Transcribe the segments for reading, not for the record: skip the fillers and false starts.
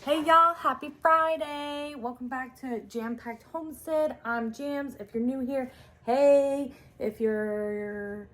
Hey y'all, happy Friday. Welcome back to Jam-Packed Homestead. I'm Jams. If you're new here, hey. If you're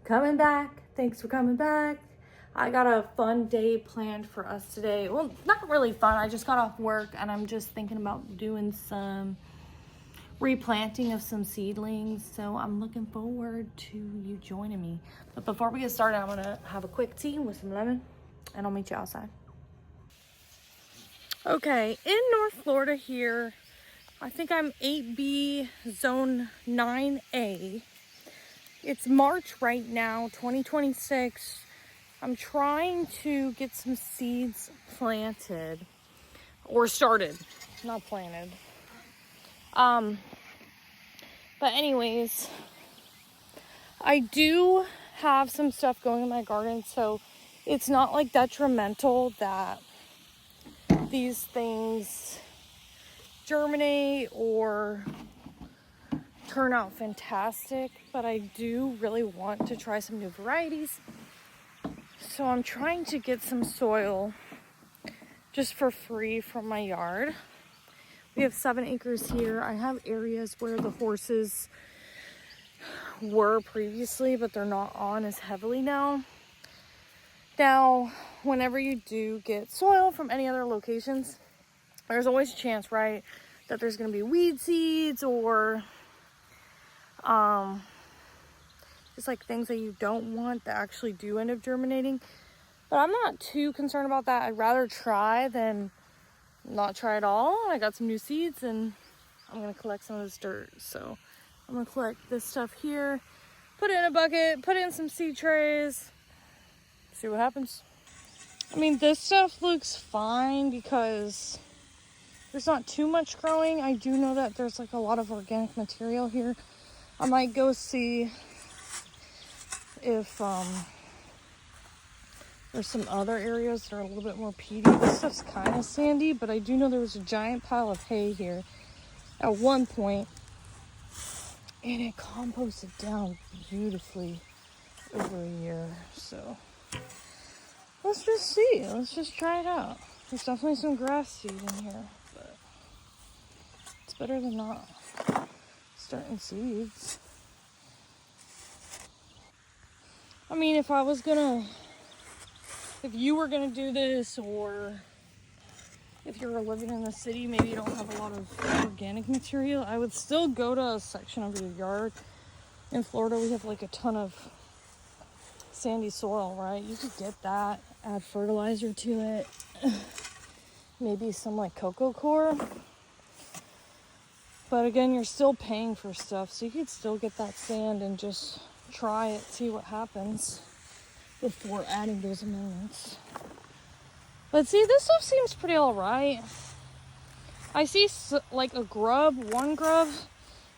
coming back, thanks for coming back. I got a fun day planned for us today. Well, not really fun. I just got off work and I'm just thinking about doing some replanting of some seedlings. So I'm looking forward to you joining me. But before we get started, I'm gonna have a quick tea with some lemon and I'll meet you outside. Okay, in North Florida here, I think I'm 8B, zone 9A. It's March right now, 2026. I'm trying to get some seeds planted, or started, not planted. But anyways, I do have some stuff going in my garden, so it's not like detrimental that these things germinate or turn out fantastic, but I do really want to try some new varieties. So I'm trying to get some soil just for free from my yard. We have 7 acres here. I have areas where the horses were previously, but they're not on as heavily now. Now, whenever you do get soil from any other locations, there's always a chance, right, that there's going to be weed seeds or just like things that you don't want that actually do end up germinating. But I'm not too concerned about that. I'd rather try than not try at all. I got some new seeds and I'm going to collect some of this dirt. So I'm going to collect this stuff here, put it in a bucket, put it in some seed trays, see what happens. I mean, this stuff looks fine because there's not too much growing. I do know that there's like a lot of organic material here. I might go see if there's some other areas that are a little bit more peaty. This stuff's kind of sandy, but I do know there was a giant pile of hay here at one point, and it composted down beautifully over a year. So let's just see. Let's just try it out. There's definitely some grass seed in here, but it's better than not starting seeds. I mean, if you were gonna do this, or if you're living in the city, maybe you don't have a lot of organic material, I would still go to a section of your yard. In Florida, we have like a ton of sandy soil, right? You could get that, add fertilizer to it, maybe some like cocoa coir. But again, you're still paying for stuff, so you could still get that sand and just try it, see what happens before adding those amendments. But see, this stuff seems pretty alright. I see like one grub,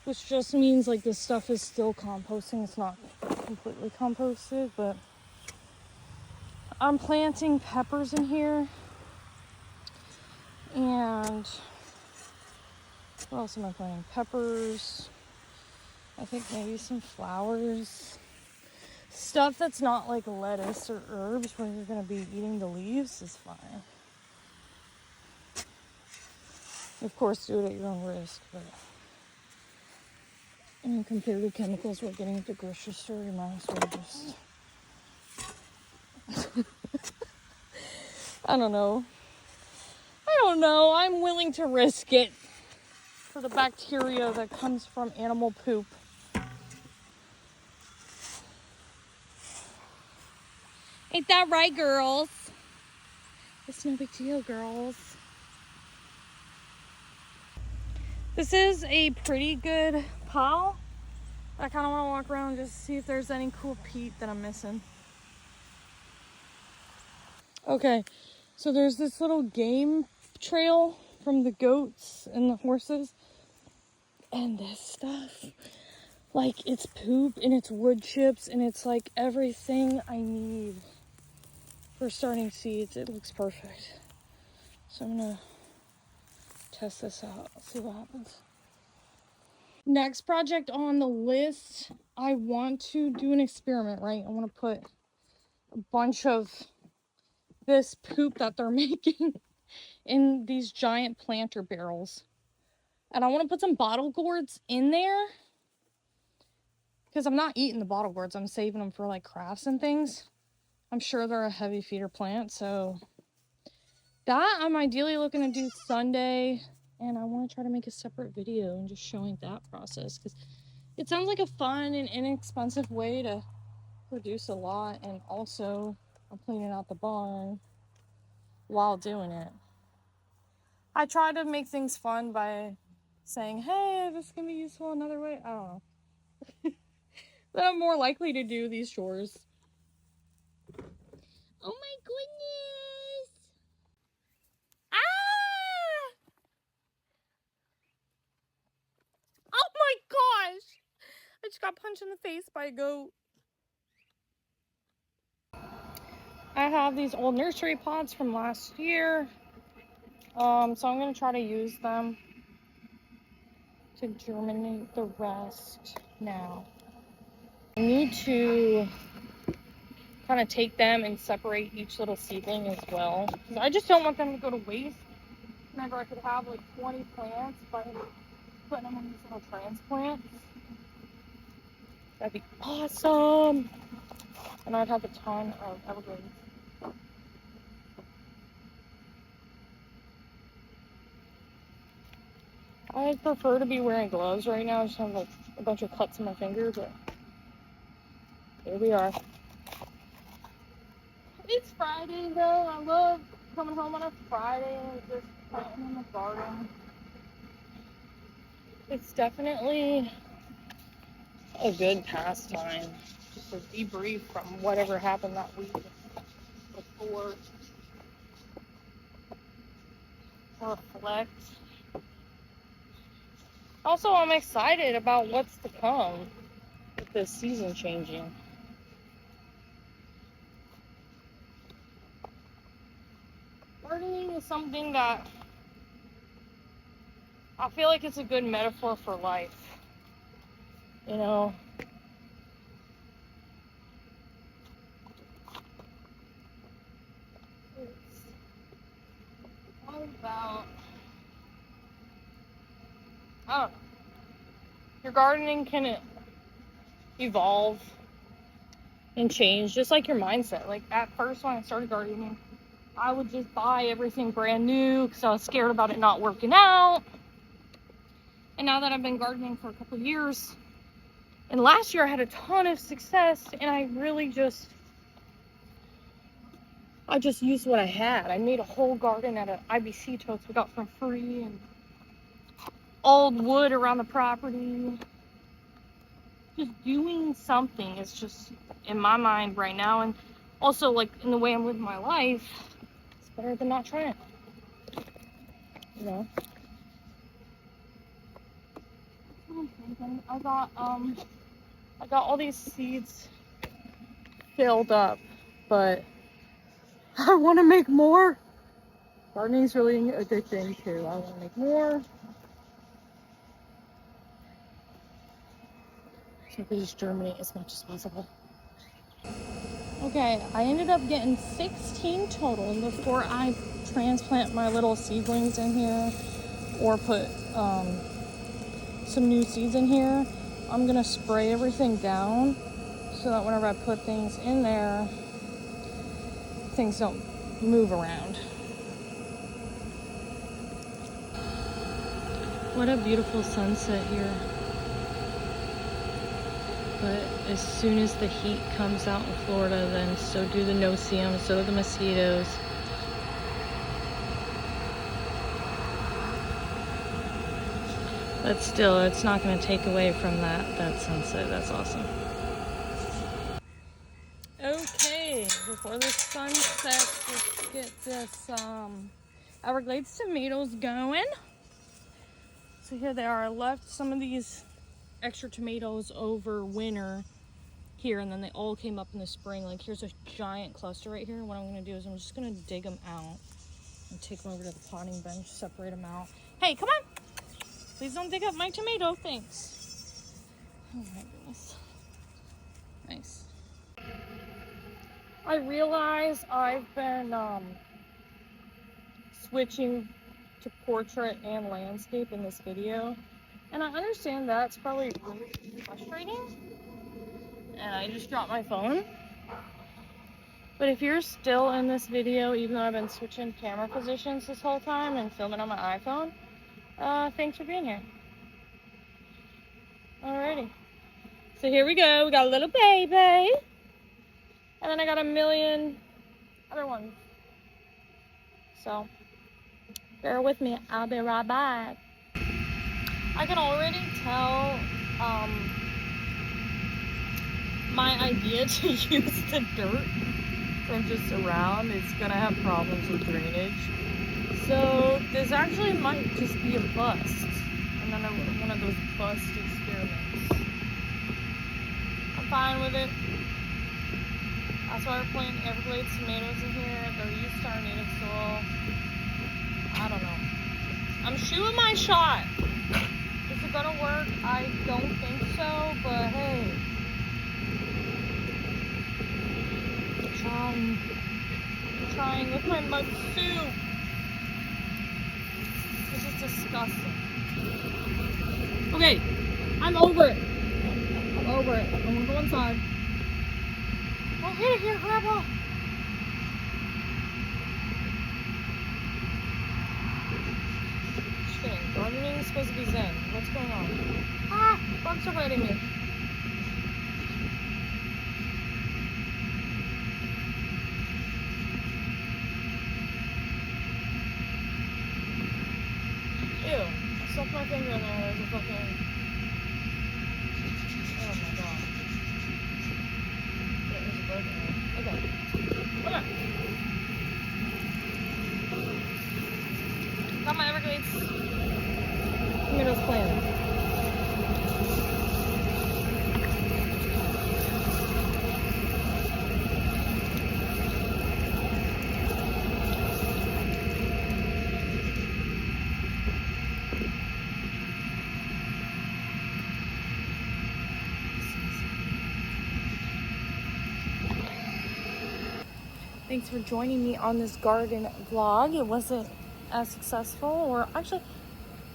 which just means like this stuff is still composting. It's not completely composted, but I'm planting peppers in here. And what else am I planting? Peppers. I think maybe some flowers. Stuff that's not like lettuce or herbs where you're going to be eating the leaves is fine. Of course, do it at your own risk, but compared to chemicals we're getting at the grocery store, you might as well just... I don't know. I'm willing to risk it for the bacteria that comes from animal poop. Ain't that right, girls? It's no big deal, girls. This is a pretty good pile. I kind of want to walk around and just see if there's any cool peat that I'm missing. Okay, so there's this little game trail from the goats and the horses. And this stuff, like, it's poop and it's wood chips and it's like everything I need for starting seeds. It looks perfect. So I'm gonna test this out, see what happens. Next project on the list, I want to do an experiment, right? I want to put a bunch of this poop that they're making in these giant planter barrels. And I want to put some bottle gourds in there because I'm not eating the bottle gourds. I'm saving them for like crafts and things. I'm sure they're a heavy feeder plant, so that I'm ideally looking to do Sunday. And I want to try to make a separate video and just showing that process because it sounds like a fun and inexpensive way to produce a lot. And also I'm cleaning out the barn while doing it. I try to make things fun by saying, hey, this can be useful another way. I don't know. But I'm more likely to do these chores. Oh my goodness. Ah! Oh my gosh. I just got punched in the face by a goat. I have these old nursery pots from last year. So I'm going to try to use them to germinate the rest now. I need to kind of take them and separate each little seedling as well. I just don't want them to go to waste. Remember, I could have like 20 plants by putting them in these little transplants. That'd be awesome. And I'd have a ton of Everglades. I'd prefer to be wearing gloves right now. I just have like a bunch of cuts in my finger, but here we are. It's Friday though. I love coming home on a Friday and just planting in the garden. It's definitely a good pastime. Just to debrief from whatever happened that week before. To reflect. Also, I'm excited about what's to come with this season changing. Gardening is something that I feel like it's a good metaphor for life. You know, it's all about, I don't know, your gardening can evolve and change just like your mindset. Like at first when I started gardening, I would just buy everything brand new because I was scared about it not working out. And now that I've been gardening for a couple of years, and last year I had a ton of success, and I just used what I had. I made a whole garden at an IBC totes we got for free, and old wood around the property. Just doing something is just in my mind right now, and also like in the way I'm living my life, it's better than not trying. You know. I got all these seeds filled up, but I want to make more. Gardening is really a good thing too. I want to make more. So I can just germinate as much as possible. Okay, I ended up getting 16 total before I transplant my little seedlings in here or put some new seeds in here. I'm gonna spray everything down so that whenever I put things in there, things don't move around. What a beautiful sunset here. But as soon as the heat comes out in Florida, then so do the no-see-ums, so do the mosquitoes. But still, it's not going to take away from that sunset. That's awesome. Okay, before the sun sets, let's get this Everglades tomatoes going. So here they are. I left some of these extra tomatoes over winter here, and then they all came up in the spring. Like here's a giant cluster right here. What I'm going to do is I'm just going to dig them out and take them over to the potting bench, separate them out. Hey, come on! Please don't dig up my tomato. Thanks. Oh my goodness. Nice. I realize I've been switching to portrait and landscape in this video. And I understand that's probably really frustrating. And I just dropped my phone. But if you're still in this video, even though I've been switching camera positions this whole time and filming on my iPhone, thanks for being here. Alrighty. So here we go. We got a little baby. And then I got a million other ones. So, bear with me. I'll be right back. I can already tell my idea to use the dirt from just around is going to have problems with drainage. So, this actually might just be a bust. Another one of those bust experiments. I'm fine with it. That's why we're planting Everglades tomatoes in here. They're used to our native soil. I don't know. I'm shooting my shot. Is it gonna work? I don't think so, but hey. I'm trying with my mud soup. This is disgusting. Okay, I'm over it. I'm over it. I'm gonna go inside. Oh, here, Grandpa. Just kidding. Gardening is supposed to be zen. What's going on? Ah, bugs are biting me. Ew. I stuck my finger in there. There's a fucking... Oh my god. There's a bug in there. Okay. Got my Everglades tomatoes planted. Thanks for joining me on this garden vlog. It wasn't as successful, or actually,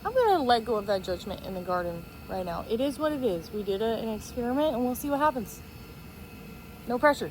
I'm gonna let go of that judgment in the garden right now. It is what it is. We did an experiment and we'll see what happens. No pressure.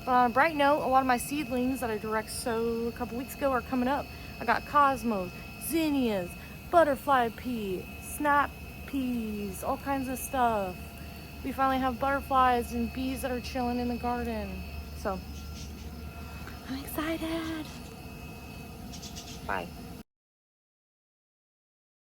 But on a bright note, a lot of my seedlings that I direct sowed a couple weeks ago are coming up. I got cosmos, zinnias, butterfly pea, snap peas, all kinds of stuff. We finally have butterflies and bees that are chilling in the garden. So, I'm excited. Bye.